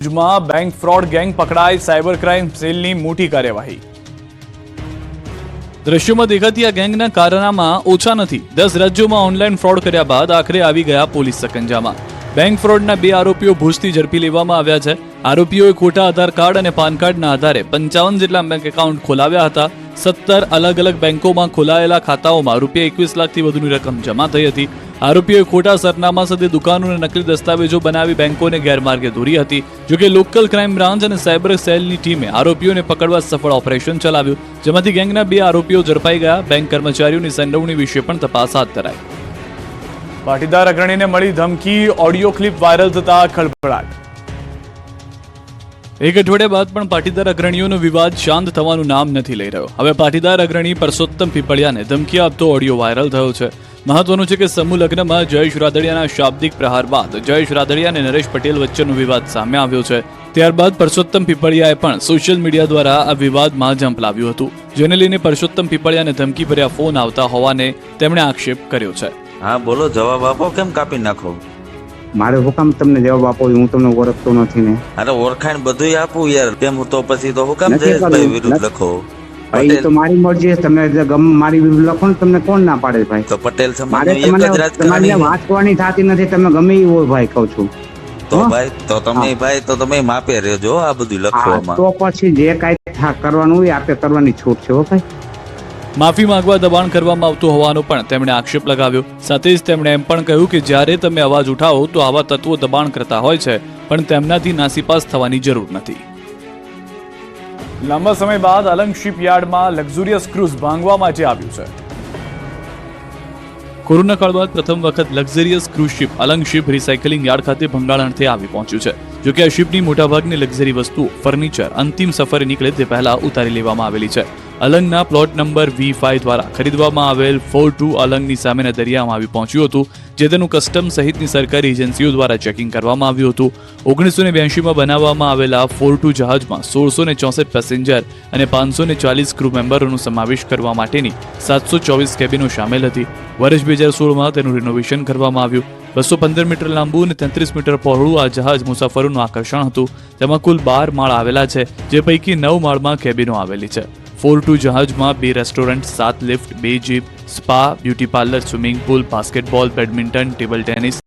ભુજમાં bank fraud gang પકડાઈ, cyber crime સેલની મોટી કાર્યવાહી। દ્રશ્યોમાં દેખાતી આ ગેંગના કારનામાં ઓછા નથી। 10 રાજ્યોમાં ઓનલાઈન ફ્રોડ કર્યા બાદ આખરે આવી ગયા પોલીસ સકંજામાં। બેંક ફ્રોડના 2 આરોપીઓ ભુજથી ઝડપી લેવામાં આવ્યા છે। આરોપીઓએ ખોટા આધાર કાર્ડ અને પાન કાર્ડના આધારે 55 જેટલા બેંક એકાઉન્ટ ખોલાવ્યા હતા। 17 અલગ અલગ બેંકોમાં ખોલાયેલા ખાતાઓમાં રૂપિયા 21 લાખથી વધુની રકમ જમા થઈ હતી। આરોપીઓએ ખોટા સરનામા સાથે દુકાનો અને નકલી દસ્તાવેજો બનાવી બેંકોને ગેરમાર્ગે દોરી હતી। જોકે લોકલ ક્રાઇમ બ્રાન્ચ અને સાયબર સેલની ટીમે આરોપીઓને પકડવા સફળ ઓપરેશન ચલાવ્યું, જેમાંથી ગેંગના 2 આરોપીઓ ઝડપાઈ ગયા। બેંક કર્મચારીઓની સંડોવણી વિશે પણ તપાસ હાથ ધરાઈ। પાટીદાર અગ્રણીને મળી ધમકી, ઓડિયો ક્લિપ વાયરલ થતા ખળભળાટ। એક અઠવાડિયા બાદ પણ પાટીદાર અગ્રણીઓનો વિવાદ શાંત થવાનું નામ નથી લઈ રહ્યો। હવે પાટીદાર અગ્રણી પરસોત્તમ પીપળિયાને ધમકી આપતો ઓડિયો વાયરલ થયો છે। મહત્વનું છે કે સમૂહ લગ્નમાં જયેશ રાદડિયાના શાબ્દિક પ્રહાર બાદ જયેશ રાદડિયા અને નરેશ પટેલ વચ્ચેનો વિવાદ સામે આવ્યો છે। ત્યારબાદ પરસોત્તમ પીપળિયાએ પણ સોશિયલ મીડિયા દ્વારા આ વિવાદમાં ઝંપલાવ્યું હતું, જેને લઈને પરસોત્તમ પીપળિયાને ધમકીભર્યા ફોન આવતા હોવાને તેમણે આક્ષેપ કર્યો છે। હા બોલો, જવાબ આપો, કેમ કાપી નાખો? મારે હુકામ તમને જવાબ આપો? હું તમને ઓળખતો નથી ને। અરે ઓળખાણ બધું આપું યાર, કેમ તો પછી તો હુકામ જયેશભાઈ વિરુદ્ધ લખો? ભાઈ તો મારી મરજી છે, તમે મારી વિરુદ્ધ લખો ને, તમને કોણ ના પાડે ભાઈ? તો પટેલ મારે સમાજનું એક જ તમારે રાજકારણી વાંચવાની થતી નથી, તમે ગમે એ હોય ભાઈ, કહું છું તો ભાઈ તો તમે માપે રહેજો આ બધું લખવામાં। તો પછી જે કાંઈ કરવાનું હોય આપે કરવાની છૂટ છે હો ભાઈ। માફી માંગવા દબાણ કરવામાં આવતું હોવાનો પણ તેમણે આક્ષેપ લગાવ્યો। સાથે જ તેમણે એમ પણ કહ્યું કે જ્યારે તમે અવાજ ઉઠાવો તો આવા તત્વો દબાણ કરતા હોય છે, પણ તેમનાથી નાસીપાસ થવાની જરૂર નથી। લાંબા સમય બાદ અલંગ શિપયાર્ડમાં લક્ઝુરિયસ ક્રૂઝ ભાંગવા માટે આવ્યું છે। કોરોના કાળ બાદ પ્રથમ વખત luxurious cruise ship Alang ship recycling yard ખાતે ભંગાણ આવી પહોંચ્યું છે। જોકે આ શિપની મોટાભાગની લક્ઝરી વસ્તુઓ, ફર્નિચર અંતિમ સફરે નીકળે તે પહેલા ઉતારી લેવામાં આવેલી છે। અલંગના પ્લોટ નંબર V5 દ્વારા ખરીદવામાં આવેલ 42 અલંગની સામેના દરિયામાં આવી પહોંચ્યું હતું, જે તેનું કસ્ટમ સહિતની સરકારી એજન્સીઓ દ્વારા ચેકિંગ કરવામાં આવ્યું હતું। 1982માં બનાવવામાં આવેલા 42 જહાજમાં 1664 પેસેન્જર અને 540 ક્રૂ મેમ્બરોનો સમાવેશ કરવા માટેની 724 કેબિનો સામેલ હતી। વર્ષ 2016માં તેનું રિનોવેશન કરવામાં આવ્યું। 215 મીટર લાંબુ અને 33 મીટર પહોળું આ જહાજ મુસાફરોનું આકર્ષણ હતું। તેમાં કુલ 12 માળ આવેલા છે, જે પૈકી 9 માળમાં કેબિનો આવેલી છે। 42 જહાજમાં 2 restaurant, 7 lift, 2 jeep, spa, beauty parlour, swimming pool, basketball, badminton, table tennis